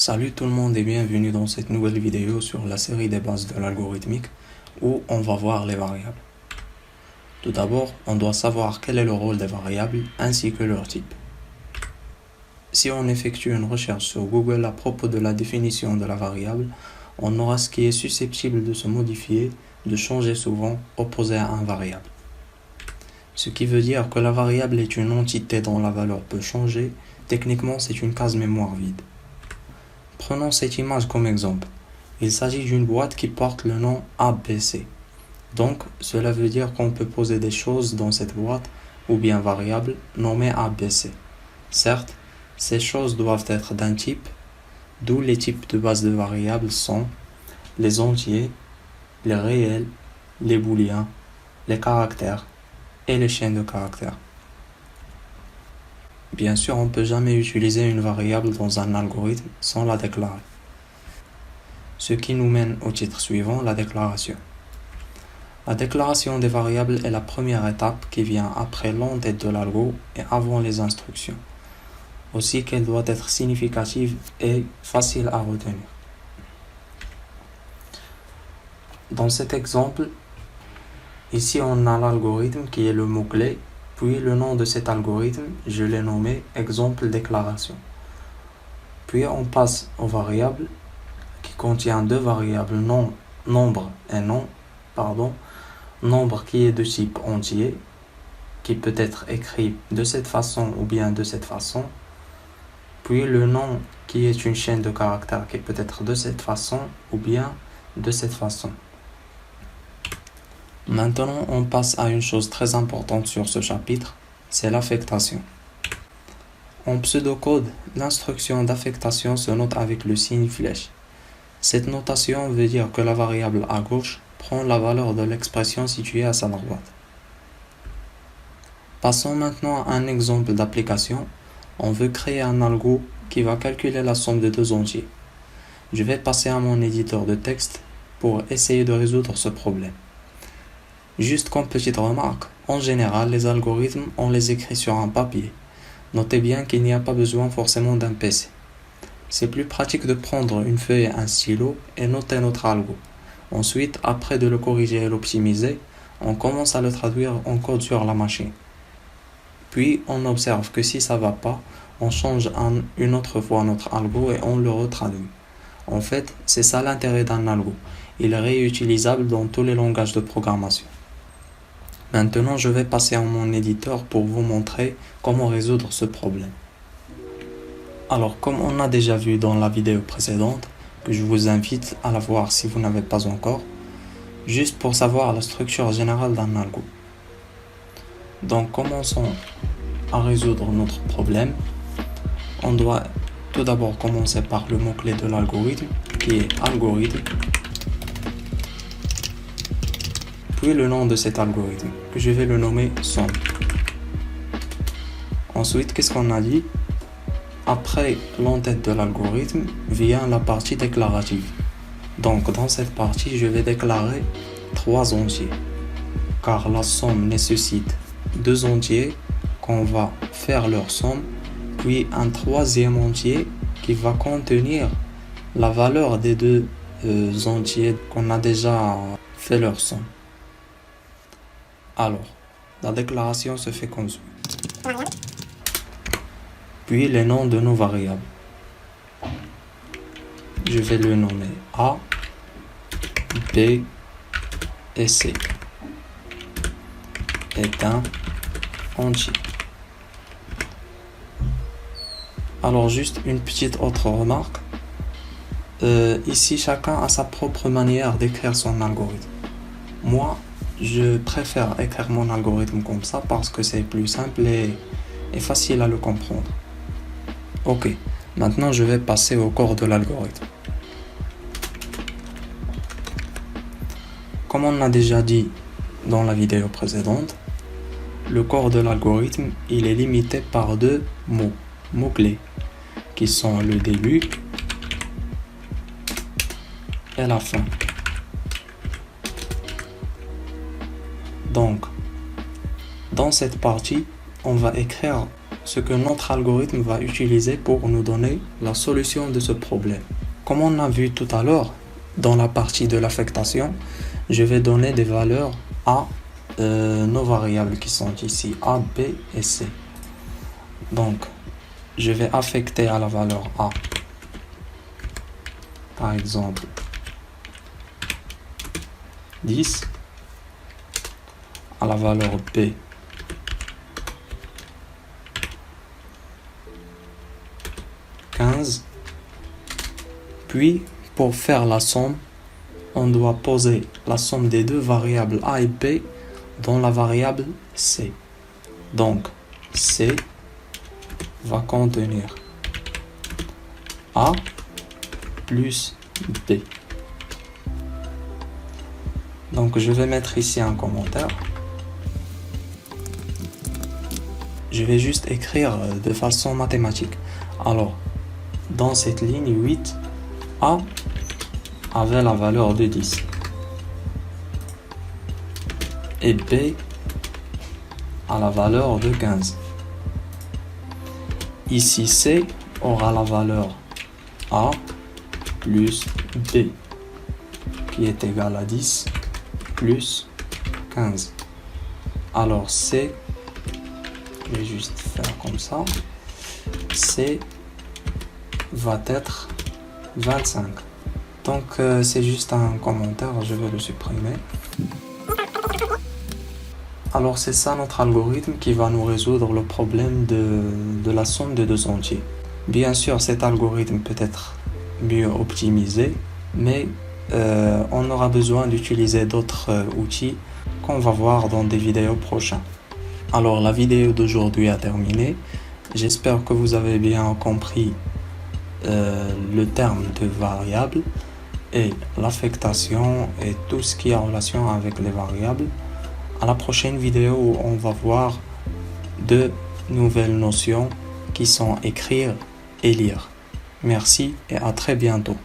Salut tout le monde et bienvenue dans cette nouvelle vidéo sur la série des bases de l'algorithmique où on va voir les variables. Tout d'abord, on doit savoir quel est le rôle des variables ainsi que leur type. Si on effectue une recherche sur Google à propos de la définition de la variable, on aura ce qui est susceptible de se modifier, de changer souvent, opposé à un variable. Ce qui veut dire que la variable est une entité dont la valeur peut changer, techniquement c'est une case mémoire vide. Prenons cette image comme exemple. Il s'agit d'une boîte qui porte le nom ABC. Donc, cela veut dire qu'on peut poser des choses dans cette boîte ou bien variables nommées ABC. Certes, ces choses doivent être d'un type, d'où les types de base de variables sont les entiers, les réels, les booléens, les caractères et les chaînes de caractères. Bien sûr, on ne peut jamais utiliser une variable dans un algorithme sans la déclarer. Ce qui nous mène au titre suivant, la déclaration. La déclaration des variables est la première étape qui vient après l'entête de l'algo et avant les instructions. Aussi qu'elle doit être significative et facile à retenir. Dans cet exemple, ici on a l'algorithme qui est le mot-clé. Puis le nom de cet algorithme, je l'ai nommé exemple déclaration. Puis on passe aux variables qui contient deux variables nombre et nombre qui est de type entier, qui peut être écrit de cette façon ou bien de cette façon. Puis le nom qui est une chaîne de caractères qui peut être de cette façon ou bien de cette façon. Maintenant, on passe à une chose très importante sur ce chapitre, c'est l'affectation. En pseudocode, l'instruction d'affectation se note avec le signe flèche. Cette notation veut dire que la variable à gauche prend la valeur de l'expression située à sa droite. Passons maintenant à un exemple d'application. On veut créer un algo qui va calculer la somme de deux entiers. Je vais passer à mon éditeur de texte pour essayer de résoudre ce problème. Juste comme petite remarque, en général, les algorithmes, on les écrit sur un papier. Notez bien qu'il n'y a pas besoin forcément d'un PC. C'est plus pratique de prendre une feuille et un stylo et noter notre algo. Ensuite, après de le corriger et l'optimiser, on commence à le traduire en code sur la machine. Puis, on observe que si ça va pas, on change une autre fois notre algo et on le retraduit. En fait, c'est ça l'intérêt d'un algo. Il est réutilisable dans tous les langages de programmation. Maintenant, je vais passer à mon éditeur pour vous montrer comment résoudre ce problème. Alors, comme on a déjà vu dans la vidéo précédente, que je vous invite à la voir si vous n'avez pas encore, juste pour savoir la structure générale d'un algo. Donc, commençons à résoudre notre problème. On doit tout d'abord commencer par le mot-clé de l'algorithme, qui est algorithme. Puis le nom de cet algorithme, que je vais le nommer somme. Ensuite, qu'est-ce qu'on a dit? Après l'entête de l'algorithme vient la partie déclarative. Donc dans cette partie, je vais déclarer trois entiers. Car la somme nécessite deux entiers qu'on va faire leur somme, puis un troisième entier qui va contenir la valeur des deux entiers qu'on a déjà fait leur somme. Alors, la déclaration se fait comme suit. Puis les noms de nos variables. Je vais le nommer A, B et C. Est un entier. Alors juste une petite autre remarque. Ici, chacun a sa propre manière d'écrire son algorithme. Moi, je préfère écrire mon algorithme comme ça parce que c'est plus simple et facile à le comprendre. Ok, maintenant je vais passer au corps de l'algorithme. Comme on a déjà dit dans la vidéo précédente, le corps de l'algorithme, il est limité par deux mots-clés, qui sont le début et la fin. Donc, dans cette partie, on va écrire ce que notre algorithme va utiliser pour nous donner la solution de ce problème. Comme on a vu tout à l'heure, dans la partie de l'affectation, je vais donner des valeurs à nos variables qui sont ici, A, B et C. Donc, je vais affecter à la valeur A, par exemple, 10, à la valeur B, 15, puis pour faire la somme, on doit poser la somme des deux variables A et B dans la variable C. Donc, C va contenir A plus B. Donc, je vais mettre ici un commentaire. Je vais juste écrire de façon mathématique. Alors, dans cette ligne 8, A avait la valeur de 10. Et B a la valeur de 15. Ici, C aura la valeur A plus B, qui est égal à 10 plus 15. Alors C, je vais juste faire comme ça, C va être 25. Donc c'est juste un commentaire, je vais le supprimer. Alors c'est ça notre algorithme qui va nous résoudre le problème de la somme de deux entiers. Bien sûr, cet algorithme peut être mieux optimisé, mais on aura besoin d'utiliser d'autres outils qu'on va voir dans des vidéos prochaines. Alors la vidéo d'aujourd'hui a terminé. J'espère que vous avez bien compris le terme de variable et l'affectation et tout ce qui est en relation avec les variables. À la prochaine vidéo, on va voir deux nouvelles notions qui sont écrire et lire. Merci et à très bientôt.